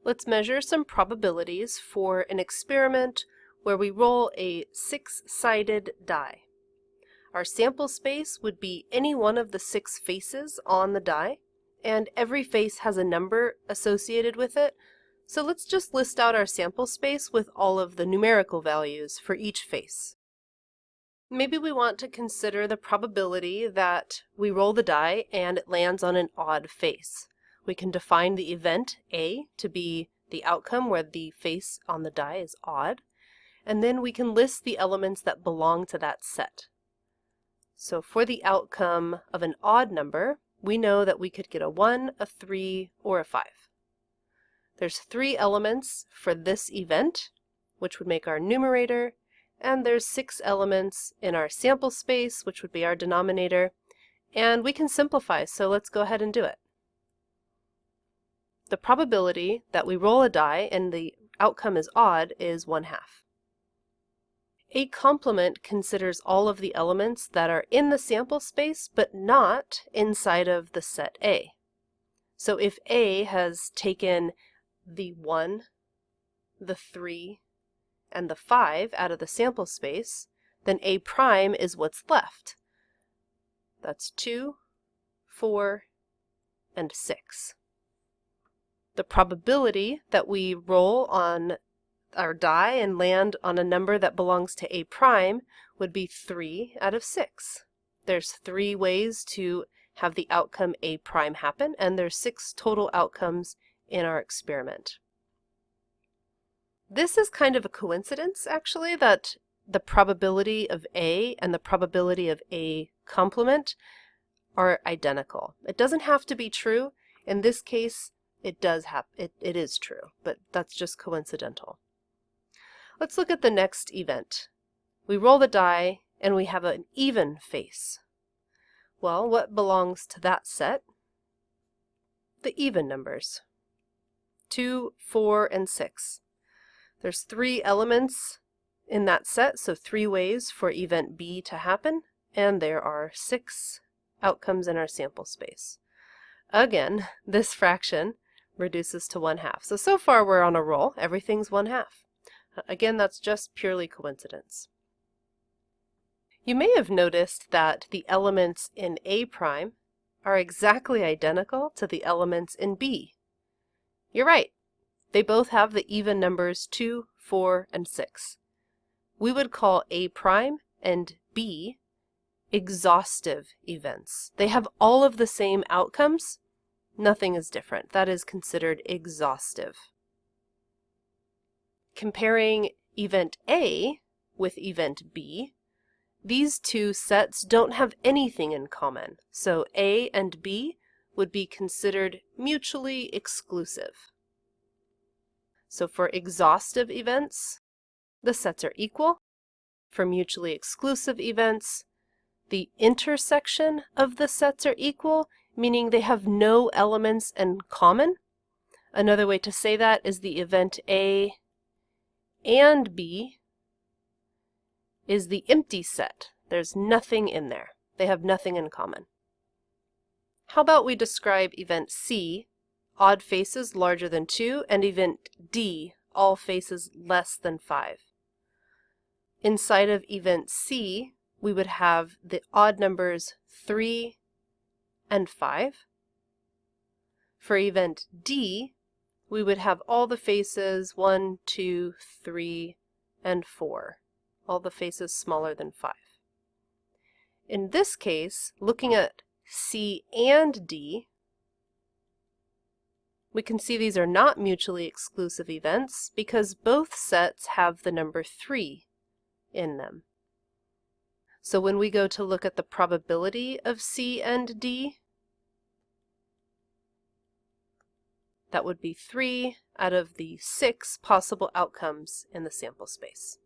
Let's measure some probabilities for an experiment where we roll a 6-sided die. Our sample space would be any one of the 6 faces on the die, and every face has a number associated with it. So let's just list out our sample space with all of the numerical values for each face. Maybe we want to consider the probability that we roll the die and it lands on an odd face. We can define the event A to be the outcome where the face on the die is odd, and then we can list the elements that belong to that set. So for the outcome of an odd number, we know that we could get a 1, a 3, or a 5. There's 3 elements for this event, which would make our numerator, and there's 6 elements in our sample space, which would be our denominator, and we can simplify, so let's go ahead and do it. The probability that we roll a die and the outcome is odd is 1/2. A complement considers all of the elements that are in the sample space but not inside of the set A. So if A has taken the 1, the 3, and the 5 out of the sample space, then A prime is what's left. That's 2, 4, and 6. The probability that we roll on our die and land on a number that belongs to A prime would be 3 out of 6. There's 3 ways to have the outcome A prime happen, and there's 6 total outcomes in our experiment. This is kind of a coincidence, actually, that the probability of A and the probability of A complement are identical. It doesn't have to be true. In this case, it is true, but that's just coincidental. Let's look at the next event. We roll the die and we have an even face. Well, what belongs to that set? The even numbers. 2, 4, and 6. There's 3 elements in that set, so 3 ways for event B to happen, and there are 6 outcomes in our sample space. Again, this fraction reduces to 1/2. So far we're on a roll. Everything's 1/2. Again, that's just purely coincidence. You may have noticed that the elements in A prime are exactly identical to the elements in B. You're right. They both have the even numbers 2, 4, and 6. We would call A prime and B exhaustive events. They have all of the same outcomes. Nothing is different. That is considered exhaustive. Comparing event A with event B, these 2 sets don't have anything in common, so A and B would be considered mutually exclusive. So for exhaustive events, the sets are equal. For mutually exclusive events, the intersection of the sets are equal, meaning they have no elements in common. Another way to say that is the event A and B is the empty set. There's nothing in there. They have nothing in common. How about we describe event C, odd faces larger than 2, and event D, all faces less than 5. Inside of event C, we would have the odd numbers 3 and 5. For event D, we would have all the faces 1, 2, 3, and 4. All the faces smaller than 5. In this case, looking at C and D, we can see these are not mutually exclusive events because both sets have the number 3 in them. So when we go to look at the probability of C and D, that would be 3 out of the 6 possible outcomes in the sample space.